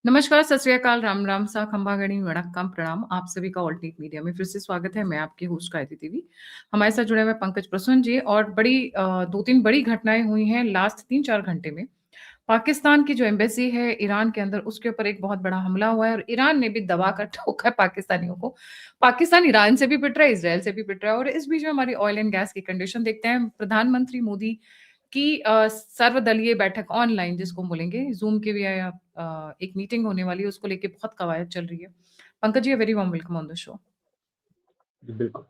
नमस्कार, सत श्री अकाल, राम राम सा, खंबागणी वणक्कम प्रणाम। आप सभी का ऑल्टरनेट मीडिया में फिर से स्वागत है। मैं आपकी होस्ट कायति देवी। हमारे साथ जुड़े हुए पंकज प्रसून जी और बड़ी 2-3 बड़ी घटनाएं हुई हैं लास्ट 3-4 घंटे में। पाकिस्तान की जो एम्बेसी है ईरान के अंदर, उसके ऊपर एक बहुत बड़ा हमला हुआ है और ईरान ने भी दबा कर ठोका है पाकिस्तानियों को। पाकिस्तान ईरान से भी पिट रहा है, इज़राइल से भी पिट रहा है और इस बीच में हमारी ऑयल एंड गैस की कंडीशन देखते हैं। प्रधानमंत्री मोदी की सर्वदलीय बैठक ऑनलाइन जिसको बोलेंगे ज़ूम के भी एक मीटिंग होने वाली है, उसको लेके बहुत कवायद चल रही है। Pankaj ji, very warm welcome on the show. जी, बिल्कुल।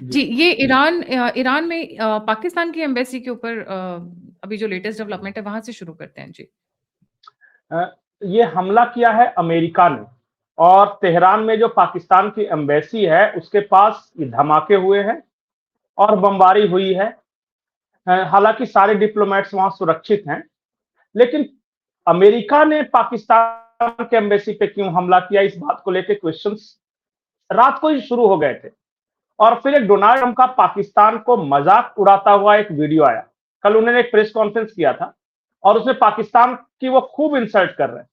जी, जी। ये ईरान में पाकिस्तान की एम्बेसी के ऊपर अभी जो लेटेस्ट डेवलपमेंट है वहाँ से शुरू करते हैं। जी। ये हमला किया है अमेरिका ने और तेहरान में जो पाकिस्तान की एम्बेसी है उसके पास ये धमाके हुए हैं और बमबारी हुई है। हालांकि सारे डिप्लोमेट्स वहां सुरक्षित हैं, लेकिन अमेरिका ने पाकिस्तान के एम्बेसी पे क्यों हमला किया, इस बात को लेकर क्वेश्चंस रात को ही शुरू हो गए थे। और फिर एक डोनाल्ड ट्रंप का पाकिस्तान को मजाक उड़ाता हुआ एक वीडियो आया। कल उन्होंने एक प्रेस कॉन्फ्रेंस किया था और उसमें पाकिस्तान की वो खूब इंसल्ट कर रहे हैं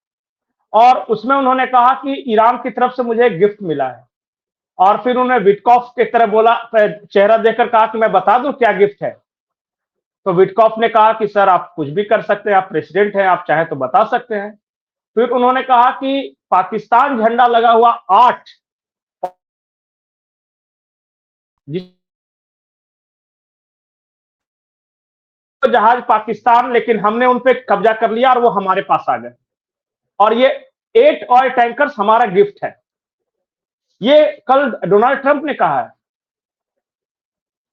और उसमें उन्होंने कहा कि ईरान की तरफ से मुझे एक गिफ्ट मिला है। और फिर उन्होंने विटकॉफ की तरह बोला, चेहरा देखकर कहा कि मैं बता दूं क्या गिफ्ट है। तो विटकॉफ ने कहा कि सर आप कुछ भी कर सकते हैं, आप प्रेसिडेंट हैं, आप चाहे तो बता सकते हैं। फिर उन्होंने कहा कि पाकिस्तान झंडा लगा हुआ 8 जहाज पाकिस्तान, लेकिन हमने उन पे कब्जा कर लिया और वो हमारे पास आ गए। और ये 8 ऑयल टैंकर्स हमारा गिफ्ट है। ये कल डोनाल्ड ट्रंप ने कहा है।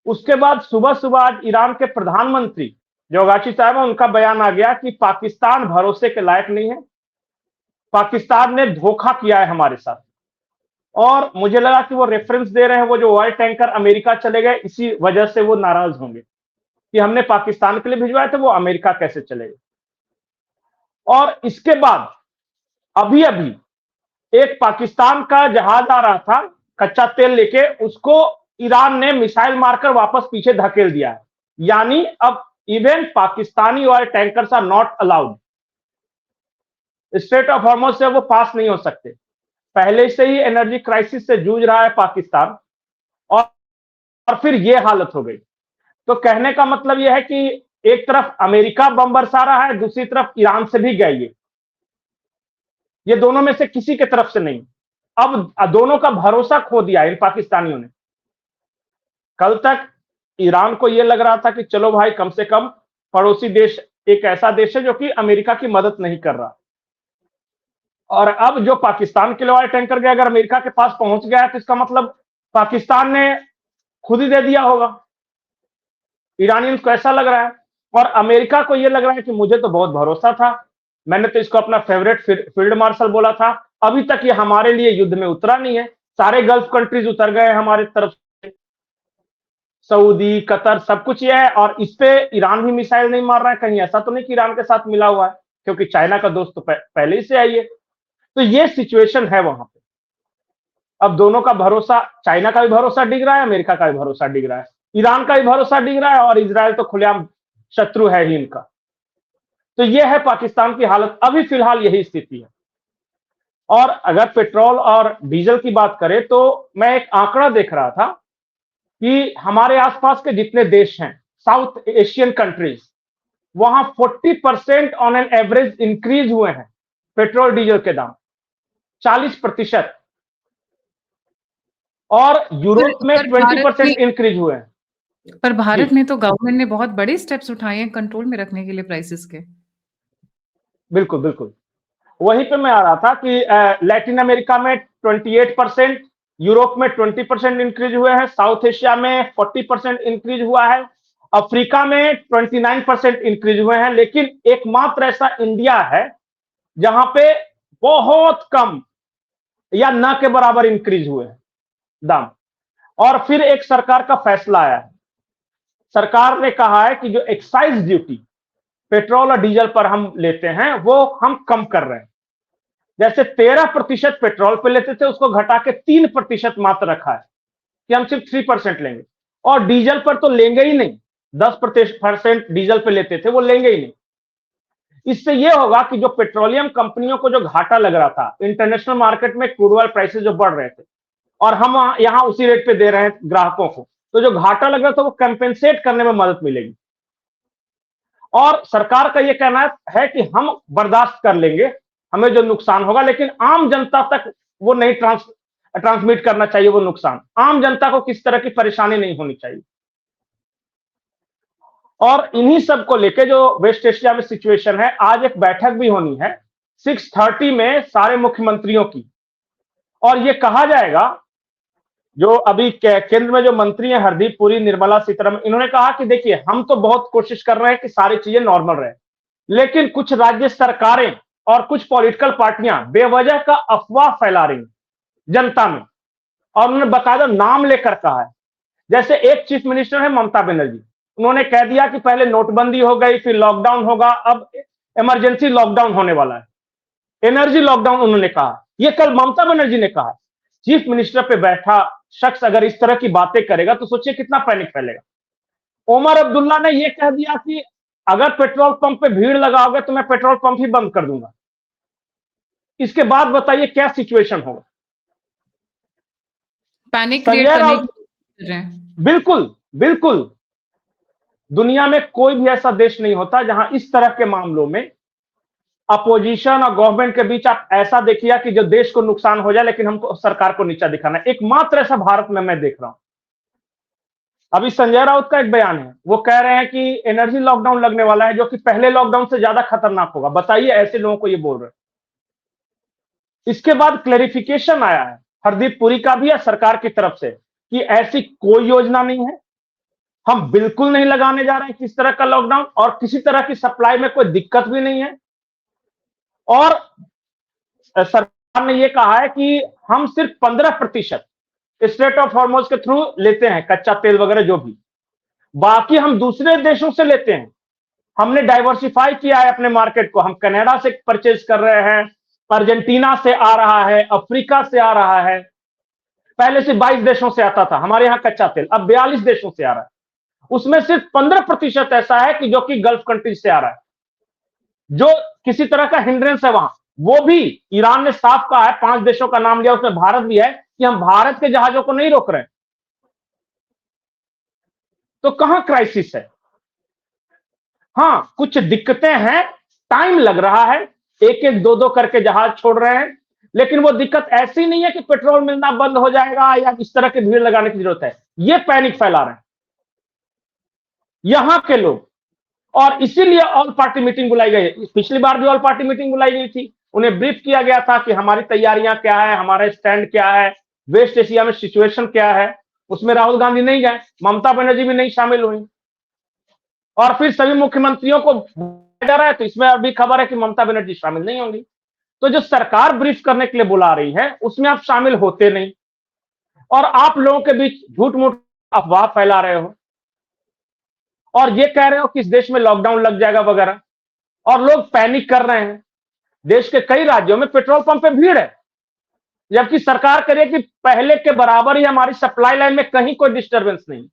उसके बाद सुबह सुबह आज ईरान के प्रधानमंत्री जो गाची साहब है, उनका बयान आ गया कि पाकिस्तान भरोसे के लायक नहीं है, पाकिस्तान ने धोखा किया है हमारे साथ। और मुझे लगा कि वो रेफरेंस दे रहे हैं, वो जो ऑयल टैंकर अमेरिका चले गए इसी वजह से वो नाराज होंगे कि हमने पाकिस्तान के लिए भिजवाए थे, वो अमेरिका कैसे चले गए। और इसके बाद अभी अभी एक पाकिस्तान का जहाज आ रहा था कच्चा तेल लेके, उसको ईरान ने मिसाइल मारकर वापस पीछे धकेल दिया है। यानी अब even Pakistani oil tankers are not allowed, strait of Hormuz से वो पास नहीं हो सकते। पहले से ही एनर्जी क्राइसिस से जूझ रहा है पाकिस्तान और फिर ये हालत हो गई। तो कहने का मतलब यह है कि एक तरफ अमेरिका बम बरसा रहा है, दूसरी तरफ ईरान से भी गई, ये दोनों में से किसी के तरफ से नहीं। अब दोनों का भरोसा खो दिया इन पाकिस्तानियों ने। कल तक ईरान को यह लग रहा था कि चलो भाई, कम से कम पड़ोसी देश एक ऐसा देश है जो कि अमेरिका की मदद नहीं कर रहा। और अब जो पाकिस्तान के लिए ऑयल टैंकर गया, अगर अमेरिका के पास पहुंच गया है तो इसका मतलब पाकिस्तान ने खुद ही दे दिया होगा। ईरानियंस को ऐसा लग रहा है और अमेरिका को यह लग रहा है कि मुझे तो बहुत भरोसा था, मैंने तो इसको अपना फेवरेट फील्ड मार्शल बोला था, अभी तक ये हमारे लिए युद्ध में उतरा नहीं है। सारे गल्फ कंट्रीज उतर गए हमारे तरफ से, सऊदी, कतर, सब कुछ ये है। और इस पे ईरान भी मिसाइल नहीं मार रहा है। कहीं ऐसा तो नहीं कि ईरान के साथ मिला हुआ है, क्योंकि चाइना का दोस्त तो पहले ही से आई है। तो ये सिचुएशन है वहां पे। अब दोनों का भरोसा, चाइना का भी भरोसा डिग रहा है, अमेरिका का भी भरोसा डिग रहा है, ईरान का भी भरोसा डिग रहा है और इजराइल तो खुलेआम शत्रु है ही इनका। तो यह है पाकिस्तान की हालत, अभी फिलहाल यही स्थिति है। और अगर पेट्रोल और डीजल की बात करें तो मैं एक आंकड़ा देख रहा था कि हमारे आसपास के जितने देश हैं, साउथ एशियन कंट्रीज, वहां 40% ऑन एन एवरेज इंक्रीज हुए हैं पेट्रोल डीजल के दाम, 40%। और यूरोप में 20% इंक्रीज हुए हैं। पर भारत में तो गवर्नमेंट ने बहुत बड़े स्टेप्स उठाए हैं कंट्रोल में रखने के लिए प्राइसेस के। बिल्कुल बिल्कुल, वहीं पे मैं आ रहा था कि लैटिन अमेरिका में 28%, यूरोप में 20% इंक्रीज हुए हैं, साउथ एशिया में 40% इंक्रीज हुआ है, अफ्रीका में 29% इंक्रीज हुए हैं। लेकिन एकमात्र ऐसा इंडिया है जहां पे बहुत कम या न के बराबर इंक्रीज हुए हैं दाम। और फिर एक सरकार का फैसला आया है, सरकार ने कहा है कि जो एक्साइज ड्यूटी पेट्रोल और डीजल पर हम लेते हैं वो हम कम कर रहे हैं। जैसे 13% पेट्रोल पे लेते थे, उसको घटा के 3% मात्र रखा है कि हम सिर्फ 3% लेंगे। और डीजल पर तो लेंगे ही नहीं, 10% डीजल पे लेते थे, वो लेंगे ही नहीं। इससे ये होगा कि जो पेट्रोलियम कंपनियों को जो घाटा लग रहा था, इंटरनेशनल मार्केट में क्रूड ऑयल प्राइसेस जो बढ़ रहे थे और हम यहाँ उसी रेट पे दे रहे हैं ग्राहकों को, तो जो घाटा लग रहा था वो कंपेंसेट करने में मदद मिलेगी। और सरकार का ये कहना है कि हम बर्दाश्त कर लेंगे हमें जो नुकसान होगा, लेकिन आम जनता तक वो नहीं ट्रांसमिट करना चाहिए वो नुकसान। आम जनता को किस तरह की परेशानी नहीं होनी चाहिए। और इन्हीं सब को लेके जो वेस्ट एशिया में सिचुएशन है, आज एक बैठक भी होनी है 6:30 में सारे मुख्यमंत्रियों की, और ये कहा जाएगा, जो अभी केंद्र में जो मंत्री हैं हरदीप पुरी, निर्मला सीतारमण, इन्होंने कहा कि देखिए हम तो बहुत कोशिश कर रहे हैं कि सारी चीजें नॉर्मल रहे, लेकिन कुछ राज्य सरकारें और कुछ पॉलिटिकल पार्टियां बेवजह का अफवाह फैला रही जनता में, और उन्होंने बकायदा नाम लेकर कहा है। जैसे एक चीफ मिनिस्टर है ममता बनर्जी, उन्होंने कह दिया कि पहले नोटबंदी हो गई, फिर लॉकडाउन होगा, अब इमरजेंसी लॉकडाउन होने वाला है, एनर्जी लॉकडाउन उन्होंने कहा। ये कल ममता बनर्जी ने कहा। चीफ मिनिस्टर पे बैठा शख्स अगर इस तरह की बातें करेगा तो सोचिए कितना पैनिक फैलेगा। ओमर अब्दुल्ला ने यह कह दिया कि अगर पेट्रोल पंप पे भीड़ लगाओगे तो मैं पेट्रोल पंप ही बंद कर दूंगा। इसके बाद बताइए क्या सिचुएशन होगा। पैनिक क्रिएट करने की कोशिश कर रहे हैं। बिल्कुल बिल्कुल, दुनिया में कोई भी ऐसा देश नहीं होता जहां इस तरह के मामलों में अपोजिशन और गवर्नमेंट के बीच आप ऐसा देखिए कि जो देश को नुकसान हो जाए लेकिन हमको सरकार को नीचा दिखाना है। एकमात्र ऐसा भारत में मैं देख रहा हूं। अभी संजय राउत का एक बयान है, वो कह रहे हैं कि एनर्जी लॉकडाउन लगने वाला है जो कि पहले लॉकडाउन से ज्यादा खतरनाक होगा। बताइए ऐसे लोगों को ये बोल रहे हैं। इसके बाद क्लेरिफिकेशन आया है हरदीप पुरी का भी है सरकार की तरफ से कि ऐसी कोई योजना नहीं है, हम बिल्कुल नहीं लगाने जा रहे हैं किस तरह का लॉकडाउन, और किसी तरह की सप्लाई में कोई दिक्कत भी नहीं है। और सरकार ने यह कहा है कि हम सिर्फ 15% स्ट्रेट ऑफ हॉर्मोज के थ्रू लेते हैं कच्चा तेल वगैरह जो भी, बाकी हम दूसरे देशों से लेते हैं। हमने डाइवर्सिफाई किया है अपने मार्केट को, हम कनाडा से परचेज कर रहे हैं, अर्जेंटीना से आ रहा है, अफ्रीका से आ रहा है। पहले से 22 देशों से आता था हमारे यहां कच्चा तेल, अब 42 देशों से आ रहा है। उसमें सिर्फ 15% ऐसा है कि जो कि गल्फ कंट्रीज से आ रहा है, जो किसी तरह का हिंड्रेंस है वहां। वो भी ईरान ने साफ कहा है, 5 देशों का नाम लिया, उसमें भारत भी है, कि हम भारत के जहाजों को नहीं रोक रहे हैं। तो कहां क्राइसिस है? हां, कुछ दिक्कतें हैं, टाइम लग रहा है, एक एक दो दो करके जहाज छोड़ रहे हैं, लेकिन वो दिक्कत ऐसी नहीं है कि पेट्रोल मिलना बंद हो जाएगा या इस तरह की भीड़ लगाने की जरूरत है। ये पैनिक फैला रहे हैं यहां के लोग, और इसीलिए ऑल पार्टी मीटिंग बुलाई गई। पिछली बार भी ऑल पार्टी मीटिंग बुलाई गई थी, उन्हें ब्रीफ किया गया था कि हमारी तैयारियां क्या है, हमारा स्टैंड क्या है, वेस्ट एशिया में सिचुएशन क्या है। उसमें राहुल गांधी नहीं गए, ममता बनर्जी भी नहीं शामिल हुई, और फिर सभी मुख्यमंत्रियों को बुलाया जा रहा है, तो इसमें अभी खबर है कि ममता बनर्जी शामिल नहीं होंगी। तो जो सरकार ब्रीफ करने के लिए बुला रही है उसमें आप शामिल होते नहीं, और आप लोगों के बीच झूठ मूठ अफवाह फैला रहे हो, और ये कह रहे हो कि इस देश में लॉकडाउन लग जाएगा वगैरह, और लोग पैनिक कर रहे हैं। देश के कई राज्यों में पेट्रोल पंप पे भीड़ है, जबकि सरकार कह रही है कि पहले के बराबर ही हमारी सप्लाई लाइन में कहीं कोई डिस्टर्बेंस नहीं,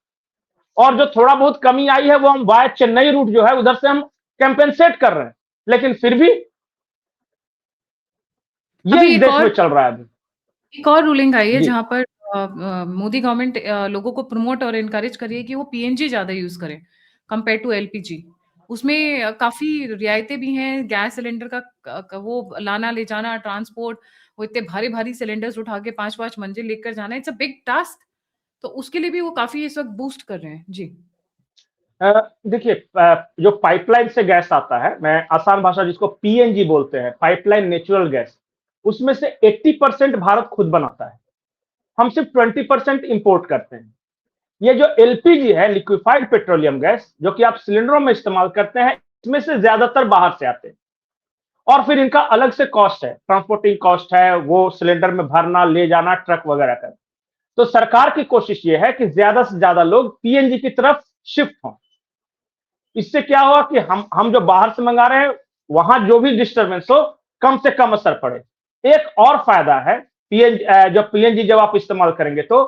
और जो थोड़ा बहुत कमी आई है वो हम वाया चेन्नई रूट जो है उधर से हम कंपेंसेट कर रहे हैं, लेकिन फिर भी ये इस देश में चल रहा है। अभी एक और रूलिंग आई है जहां पर मोदी गवर्नमेंट लोगों को प्रमोट और इनकरेज कर रही है कि वो पीएनजी ज्यादा यूज करें कंपेयर टू एलपीजी। उसमें काफी रियायतें भी हैं, गैस सिलेंडर का वो लाना ले जाना, ट्रांसपोर्ट, वो इतने भारी भारी सिलेंडर्स उठा के 5-5 मंजिल लेकर जाना, इट्स अ बिग टास्क। तो उसके लिए भी वो काफी इस वक्त बूस्ट कर रहे हैं जी। देखिए, जो पाइपलाइन से गैस आता है, मैं आसान भाषा जिसको पीएनजी बोलते हैं, पाइपलाइन नेचुरल गैस, उसमें से 80% भारत खुद बनाता है, हम सिर्फ 20% इंपोर्ट करते हैं। ये जो एलपीजी है, लिक्विफाइड पेट्रोलियम गैस, जो कि आप सिलेंडरों में इस्तेमाल करते हैं, इसमें से ज्यादातर बाहर से आते हैं, और फिर इनका अलग से कॉस्ट है, ट्रांसपोर्टिंग कॉस्ट है, वो सिलेंडर में भरना, ले जाना, ट्रक वगैरह का। तो सरकार की कोशिश ये है कि ज्यादा से ज्यादा लोग पीएनजी की तरफ शिफ्ट हों। इससे क्या हुआ कि हम जो बाहर से मंगा रहे हैं वहां जो भी डिस्टर्बेंस हो कम से कम असर पड़े। एक और फायदा है जो पीएनजी जब आप इस्तेमाल करेंगे तो,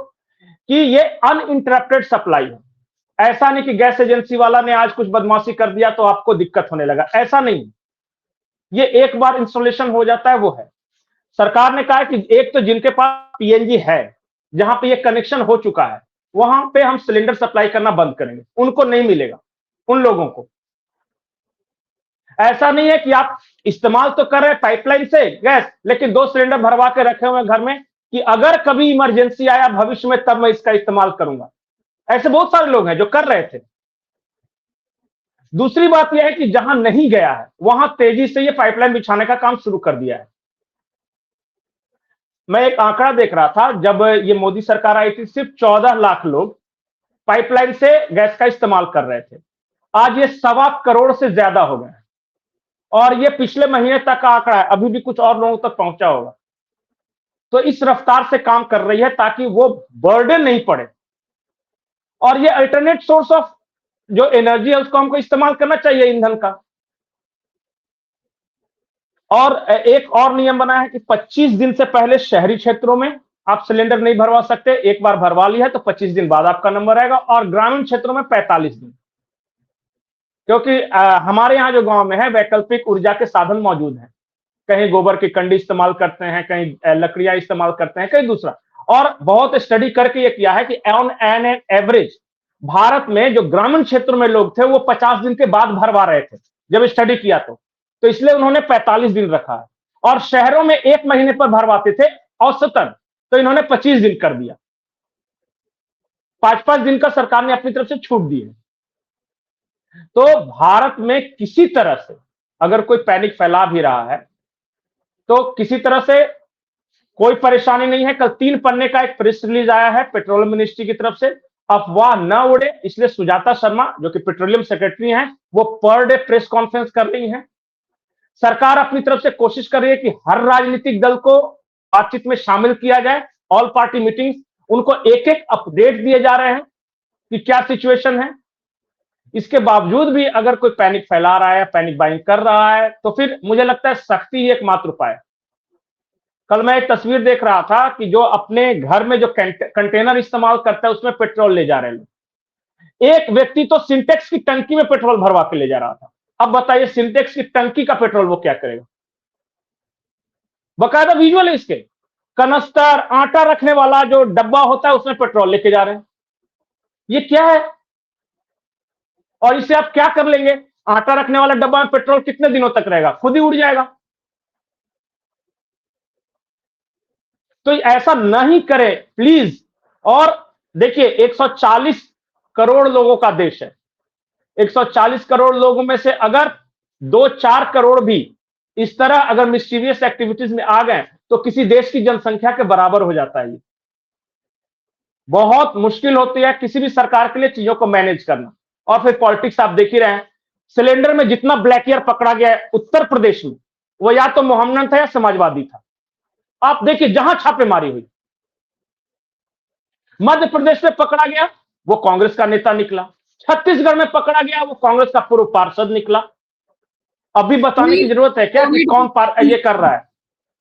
कि ये अनइंटरप्टेड सप्लाई है। ऐसा नहीं कि गैस एजेंसी वाला ने आज कुछ बदमाशी कर दिया तो आपको दिक्कत होने लगा, ऐसा नहीं। ये एक बार इंस्टॉलेशन हो जाता है वो है। सरकार ने कहा है कि एक तो जिनके पास पीएनजी है, जहां पे ये कनेक्शन हो चुका है, वहां पे हम सिलेंडर सप्लाई करना बंद करेंगे, उनको नहीं मिलेगा, उन लोगों को। ऐसा नहीं है कि आप इस्तेमाल तो कर रहे हैं पाइपलाइन से गैस, लेकिन 2 सिलेंडर भरवा के रखे हुए हैं घर में कि अगर कभी इमरजेंसी आया भविष्य में तब मैं इसका इस्तेमाल करूंगा। ऐसे बहुत सारे लोग हैं जो कर रहे थे। दूसरी बात यह है कि जहां नहीं गया है वहां तेजी से ये पाइपलाइन बिछाने का काम शुरू कर दिया है। मैं एक आंकड़ा देख रहा था, जब ये मोदी सरकार आई थी सिर्फ 14 लाख लोग पाइपलाइन से गैस का इस्तेमाल कर रहे थे। आज ये 1.25 करोड़ से ज्यादा हो गए हैं और ये पिछले महीने तक का आंकड़ा है, अभी भी कुछ और लोगों तक पहुंचा होगा। तो इस रफ्तार से काम कर रही है ताकि वो बर्डन नहीं पड़े। और ये अल्टरनेट सोर्स ऑफ जो एनर्जी है उसको हमको इस्तेमाल करना चाहिए ईंधन का। और एक और नियम बना है कि 25 दिन से पहले शहरी क्षेत्रों में आप सिलेंडर नहीं भरवा सकते। एक बार भरवा लिया तो 25 दिन बाद आपका नंबर आएगा, और ग्रामीण क्षेत्रों में 45 दिन। क्योंकि हमारे यहाँ जो गांव में है वैकल्पिक ऊर्जा के साधन मौजूद हैं। कहीं गोबर की कंडी इस्तेमाल करते हैं, कहीं लकड़ियां इस्तेमाल करते हैं, कहीं दूसरा। और बहुत स्टडी करके ये किया है कि ऑन एन एवरेज भारत में जो ग्रामीण क्षेत्र में लोग थे वो 50 दिन के बाद भरवा रहे थे जब स्टडी किया तो इसलिए उन्होंने 45 दिन रखा है। और शहरों में 1 महीने पर भरवाते थे औसतन, तो इन्होंने 25 दिन कर दिया। 5-5 दिन का सरकार ने अपनी तरफ से छूट दी है। तो भारत में किसी तरह से अगर कोई पैनिक फैला भी रहा है तो किसी तरह से कोई परेशानी नहीं है। कल 3 पन्ने का एक प्रेस रिलीज आया है पेट्रोलियम मिनिस्ट्री की तरफ से, अफवाह न उड़े इसलिए सुजाता शर्मा जो कि पेट्रोलियम सेक्रेटरी हैं वो पर डे प्रेस कॉन्फ्रेंस कर रही हैं। सरकार अपनी तरफ से कोशिश कर रही है कि हर राजनीतिक दल को बातचीत में शामिल किया जाए। ऑल पार्टी मीटिंग्स, उनको एक एक अपडेट दिए जा रहे हैं कि क्या सिचुएशन है। इसके बावजूद भी अगर कोई पैनिक फैला रहा है, पैनिक बाइंग कर रहा है, तो फिर मुझे लगता है सख्ती ही एकमात्र उपाय है। कल मैं एक तस्वीर देख रहा था कि जो अपने घर में जो कंटेनर इस्तेमाल करता है उसमें पेट्रोल ले जा रहे हैं लोग। एक व्यक्ति तो सिंटेक्स की टंकी में पेट्रोल भरवा के ले जा रहा था। अब बताइए सिंटेक्स की टंकी का पेट्रोल वो क्या करेगा। बकायदा विजुअल है इसके, कनस्तर आटा रखने वाला जो डब्बा होता है उसमें पेट्रोल लेके जा रहे हैं। ये क्या है? और इससे आप क्या कर लेंगे? आटा रखने वाला डब्बा में पेट्रोल कितने दिनों तक रहेगा? खुद ही उड़ जाएगा। तो ऐसा नहीं करें प्लीज। और देखिए 140 करोड़ लोगों का देश है। 140 करोड़ लोगों में से अगर 2-4 करोड़ भी इस तरह अगर मिस्टीरियस एक्टिविटीज में आ गए तो किसी देश की जनसंख्या के बराबर हो जाता है। ये बहुत मुश्किल होती है किसी भी सरकार के लिए चीजों को मैनेज करना। और फिर पॉलिटिक्स आप देख ही रहे हैं, सिलेंडर में जितना ब्लैकयर पकड़ा गया है उत्तर प्रदेश में, वो या तो मोहम्मदन था या समाजवादी था। आप देखिए जहां छापेमारी हुई, मध्य प्रदेश में पकड़ा गया वो कांग्रेस का नेता निकला, छत्तीसगढ़ में पकड़ा गया वो कांग्रेस का पूर्व पार्षद निकला। अभी बताने की जरूरत है क्या कि कौन ये कर रहा है?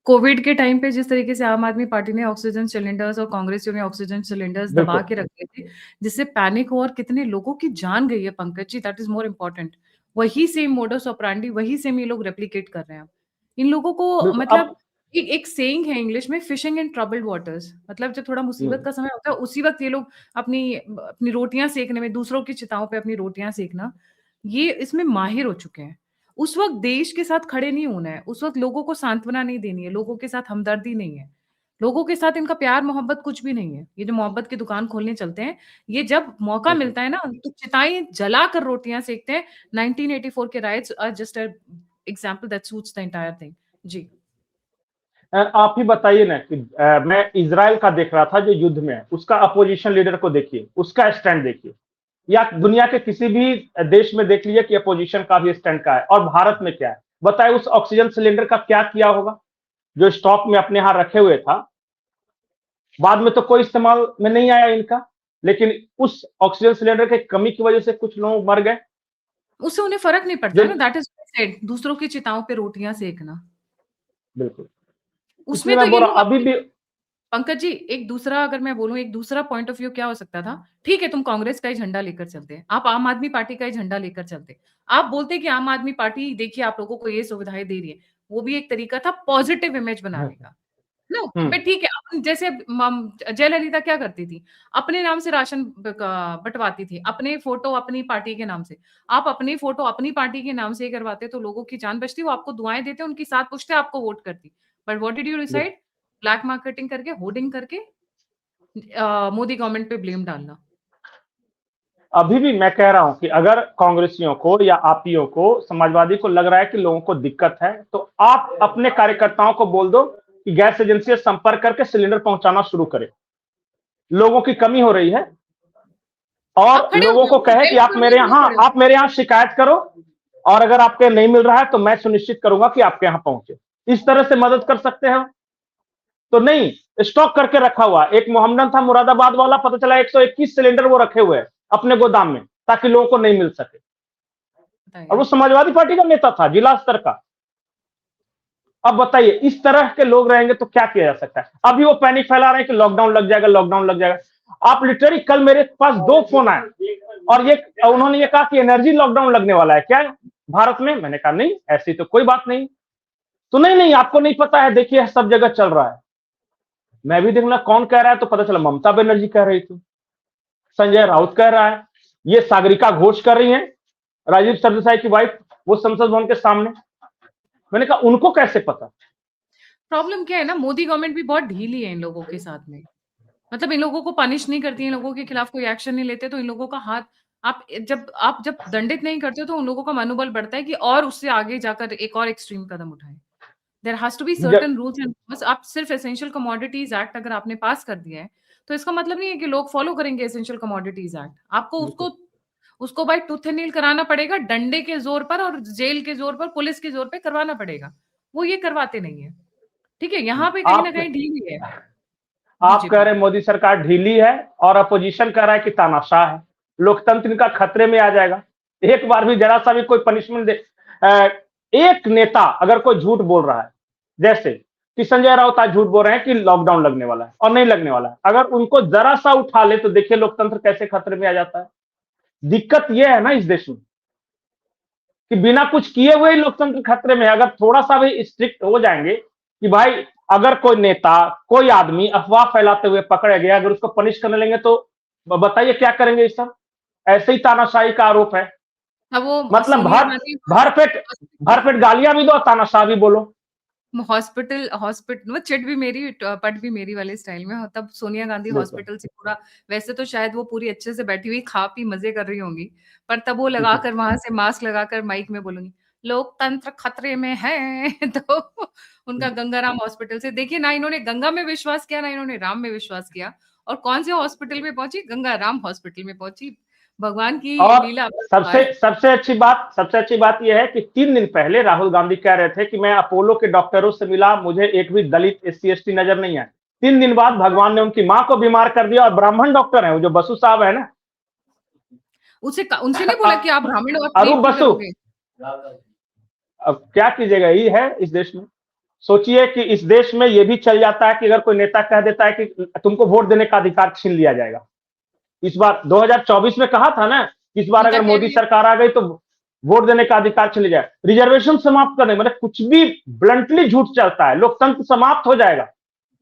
कोविड के टाइम पे जिस तरीके से आम आदमी पार्टी ने ऑक्सीजन सिलेंडर्स और कांग्रेसियों ने ऑक्सीजन सिलेंडर्स दबा के रखे थे जिससे पैनिक हो और कितने लोगों की जान गई है पंकज जी, दैट इज मोर इम्पोर्टेंट। वही सेम मोडस ऑपरेंडी, वही सेम ये लोग रेप्लिकेट कर रहे हैं। इन लोगों को मतलब एक सेइंग है इंग्लिश में, फिशिंग इन ट्रबल्ड वाटर्स। मतलब जब थोड़ा मुसीबत का समय होता है उसी वक्त ये लोग अपनी रोटियां सेकने में, दूसरों की चिताओं पे अपनी रोटियां सेकना, ये इसमें माहिर हो चुके हैं। उस वक्त देश के साथ खड़े नहीं होना है, उस वक्त लोगों को सांत्वना नहीं देनी है, लोगों के साथ हमदर्दी नहीं है, लोगों के साथ इनका प्यार मोहब्बत कुछ भी नहीं है। ये जो मोहब्बत की दुकान खोलने चलते हैं, ये जब मौका मिलता है ना तो चिताएं जला कर रोटियां सेकते हैं। 1984 के riots are just a example that suits the entire thing. जी आप ही बताइए ना कि मैं इजराइल का देख रहा था जो युद्ध में है, उसका अपोजिशन लीडर को देखिए, उसका स्टैंड देखिए, या दुनिया के किसी भी देश में देख लीजिए कि अपोजिशन का भी स्टैंड का है। और भारत में क्या है बताए? उस ऑक्सीजन सिलेंडर का क्या किया होगा जो स्टॉक में अपने यहां रखे हुए था? बाद में तो कोई इस्तेमाल में नहीं आया इनका, लेकिन उस ऑक्सीजन सिलेंडर की कमी की वजह से कुछ लोग मर गए। उससे उन्हें फर्क नहीं पड़ता ना, दैट इज सेड, दूसरों की चिताओं पे रोटियां सेकना। बिल्कुल, उसमें इसलिए तो मैं ये बोल लोग रहा अभी भी पंकज जी, एक दूसरा अगर मैं बोलूँ, एक दूसरा पॉइंट ऑफ व्यू क्या हो सकता था? ठीक है, तुम कांग्रेस का ही झंडा लेकर चलते। आप आम आदमी पार्टी का ही झंडा लेकर चलते। आप बोलते कि आम आदमी पार्टी देखिए आप लोगों को ये सुविधाएँ दे रही है। वो भी एक तरीका था पॉजिटिव इमेज बनाने का। No, hmm. बट ठीक है, अपन जैसे जयललिता क्या करती थी? अपने नाम से राशन बँटवाती थी, अपने फ़ोटो अपनी पार्टी के नाम से। आप अपनी फ़ोटो अपनी पार्टी के नाम से ही करवाते तो लोगों की जान बचती, वो आपको दुआएँ देते, उनकी साथ पुश्तें आपको वोट करती। बट व्हाट डिड यू बिल्कुल। डिसाइड? ब्लैक मार्केटिंग करके, होर्डिंग करके मोदी गवर्नमेंट पे ब्लेम डालना। अभी भी मैं कह रहा हूं कि अगर कांग्रेसियों को या आपियों को, समाजवादी को लग रहा है कि लोगों को दिक्कत है, तो आप अपने कार्यकर्ताओं को बोल दो कि गैस एजेंसी से संपर्क करके सिलेंडर पहुंचाना शुरू करें। लोगों की कमी हो रही है आप और खड़े हो लोगों को जाओ, कहे कि बेंच पर नहीं नहीं खड़े हो। आप मेरे यहां शिकायत करो और अगर आपके नहीं मिल रहा है तो मैं सुनिश्चित करूंगा कि आपके यहां पहुंचे। इस तरह से मदद कर सकते हैं। तो नहीं, स्टॉक करके रखा हुआ। एक मोहम्मदन था मुरादाबाद वाला, पता चला 121 सिलेंडर वो रखे हुए हैं अपने गोदाम में ताकि लोगों को नहीं मिल सके। और बताइए। वो समाजवादी पार्टी का नेता था, जिला स्तर का। अब बताइए, इस तरह के लोग रहेंगे तो क्या किया जा सकता है? अभी वो पैनिक फैला रहे हैं कि लॉकडाउन लग जाएगा, लॉकडाउन लग जाएगा। आप लिटरली, कल मेरे पास 2 फोन आए और ये उन्होंने ये कहा कि एनर्जी लॉकडाउन लगने वाला है क्या भारत में? मैंने कहा नहीं, ऐसी तो कोई बात नहीं। तो नहीं नहीं, आपको नहीं पता है, देखिए सब जगह चल रहा है। मैं भी देखना कौन कह रहा है, तो पता चला ममता बनर्जी कह रही थी, संजय राउत कह रहा है, ये सागरिका घोष कर रही है, राजीव सरदेसाई की वाइफ, वो संसद भवन के सामने। मैंने कहा उनको कैसे पता? प्रॉब्लम क्या है ना, मोदी गवर्नमेंट भी बहुत ढीली है इन लोगों के साथ में। मतलब इन लोगों को पनिश नहीं करती, इन लोगों के खिलाफ कोई एक्शन नहीं लेते, तो इन लोगों का हाथ आप जब दंडित नहीं करते हो, तो उन लोगों का मनोबल बढ़ता है कि और उससे आगे जाकर एक और एक्सट्रीम कदम उठाएँ। देयर हैज़ टू बी जब सर्टेन रूल्स एंड बस आप सिर्फ एसेंशियल कमोडिटीज़ एक्ट अगर आपने पास कर दिया है, तो इसका मतलब नहीं है कि लोग फॉलो करेंगे एसेंशियल कमोडिटीज़ एक्ट। आपको बिल्कुल। उसको उसको बाय टूथ एंड नील कराना पड़ेगा, डंडे के ज़ोर पर और जेल के ज़ोर पर, पुलिस के ज़ोर पे करवाना पड़ेगा। वो ये करवाते नहीं है। ठीक है? यहाँ पे कहीं न आप कहीं ढीली है आप कह बीजेपी। रहे हैं मोदी सरकार ढीली है और अपोजिशन कह रहा है कि तानाशाह है, लोकतंत्र इनका खतरे में आ जाएगा। एक बार भी जरा सा भी कोई पनिशमेंट दे। एक नेता अगर कोई झूठ बोल रहा है, जैसे कि संजय राउत आज झूठ बोल रहे हैं कि लॉकडाउन लगने वाला है और नहीं लगने वाला है, अगर उनको जरा सा उठा ले तो देखिए लोकतंत्र कैसे खतरे में आ जाता है। दिक्कत यह है ना इस देश में कि बिना कुछ किए हुए ही लोकतंत्र खतरे में है। अगर थोड़ा सा भी स्ट्रिक्ट हो जाएंगे कि भाई, अगर कोई नेता, कोई आदमी अफवाह फैलाते हुए पकड़े गया, अगर उसको पनिश करने लेंगे तो बताइए क्या करेंगे इस सब? ऐसे ही तानाशाही का आरोप है। अब वो मतलब सोनिया गांधी भरपेट भरपेट गालियां भी दो और तानाशाह भी बोलो। हॉस्पिटल हॉस्पिटल वो चिट भी मेरी पट भी मेरी वाले स्टाइल में हो, तब सोनिया गांधी बिल्कुल। हॉस्पिटल से पूरा, वैसे तो शायद वो पूरी अच्छे से बैठी हुई खा पी मजे कर रही होंगी, पर तब वो लगाकर वहां से मास्क लगाकर माइक में बोलूंगी लोकतंत्र खतरे में है तो उनका गंगाराम हॉस्पिटल से देखिए ना, इन्होंने गंगा में विश्वास किया ना इन्होंने राम में विश्वास किया, और कौन से हॉस्पिटल में पहुंची? गंगा राम हॉस्पिटल में पहुंची। भगवान की और लीला सबसे अपरंपार। सबसे अच्छी बात यह है कि 3 दिन पहले राहुल गांधी कह रहे थे कि मैं अपोलो के डॉक्टरों से मिला, मुझे एक भी दलित एससी एसटी नजर नहीं आए। 3 दिन बाद भगवान ने उनकी मां को बीमार कर दिया और ब्राह्मण डॉक्टर है वो जो बसु साहब है ना। उनसे नहीं बोला कि आप ब्राह्मण और अरूप ट्रीट नहीं बसु। करोगे? अब क्या कीजिएगा, यही है इस देश में। सोचिए कि इस देश में यह भी चल जाता है कि अगर कोई नेता कह देता है कि तुमको वोट देने का अधिकार छीन लिया जाएगा। इस बार 2024 में कहा था ना, इस बार गीता अगर कह मोदी रही है सरकार आ गई तो वोट देने का अधिकार चले जाए, रिजर्वेशन समाप्त करने, मतलब कुछ भी ब्लंटली झूठ चलता है, लोकतंत्र समाप्त हो जाएगा,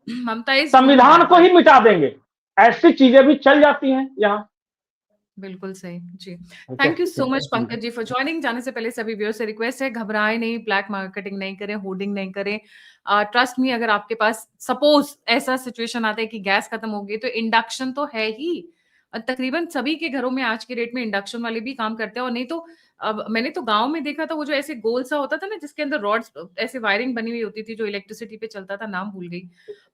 ममता इज डूइंग संविधान दैट। को ही मिटा देंगे। ऐसी चीजें भी चल जाती हैं यहाँ। बिल्कुल सही जी। Okay. Thank you so much Pankaj ji for joining. जाने से पहले सभी व्यूअर्स से रिक्वेस्ट है, घबराएं नहीं, ब्लैक मार्केटिंग नहीं करें, होर्डिंग नहीं करें। ट्रस्ट मी, अगर आपके पास सपोज ऐसा सिचुएशन आता है कि गैस खत्म हो गई, तो इंडक्शन तो है ही। तकरीबन सभी के घरों में आज के डेट में इंडक्शन वाले भी काम करते हैं, और नहीं तो अब मैंने तो गांव में देखा था, वो जो ऐसे गोल सा होता था ना, जिसके अंदर रॉड्स ऐसे वायरिंग बनी हुई होती थी, जो इलेक्ट्रिसिटी पे चलता था, नाम भूल गई।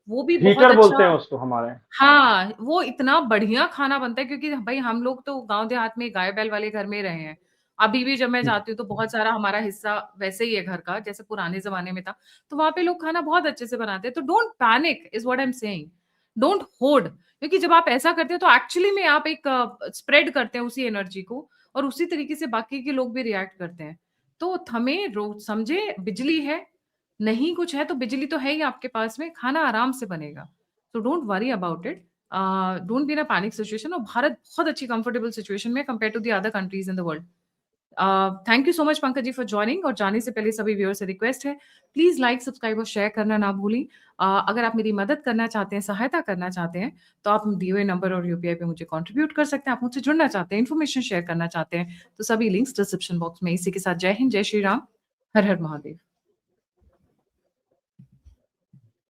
वो भी बहुत हीटर बोलते अच्छा। हैं उसको हमारे। हाँ, वो इतना बढ़िया खाना बनता है, क्योंकि भाई हम लोग तो गाँव देहात में गाय बैल वाले घर में रहे हैं। अभी भी जब मैं जाती हूँ तो बहुत सारा हमारा हिस्सा वैसे ही है घर का, जैसे पुराने ज़माने में था। तो वहाँ पे लोग खाना बहुत अच्छे से बनाते हैं। तो don't panic is what I am saying. Don't hoard, क्योंकि जब आप ऐसा करते हो तो एक्चुअली में आप एक स्प्रेड करते हैं उसी एनर्जी को, और उसी तरीके से बाकी के लोग भी रिएक्ट करते हैं। तो हमें रो समझे, बिजली है, नहीं कुछ है तो बिजली तो है ही आपके पास में, खाना आराम से बनेगा। So don't worry about it, don't be in a panic situation. और भारत बहुत अच्छी कंफर्टेबल सिचुएशन में compare to the other countries in the world. Thank you so much Pankaj ji for joining. और जाने से पहले सभी व्यूअर से रिक्वेस्ट है, प्लीज लाइक, सब्सक्राइब और शेयर करना ना भूलें। अगर आप मेरी मदद करना चाहते हैं, सहायता करना चाहते हैं, तो आप दिए हुए नंबर और यूपीआई पे मुझे कंट्रीब्यूट कर सकते हैं। आप मुझसे जुड़ना चाहते हैं, इन्फॉर्मेशन शेयर करना चाहते हैं, तो सभी लिंक्स डिस्क्रिप्शन बॉक्स में। इसी के साथ जय हिंद, जय श्री राम, हर हर महादेव।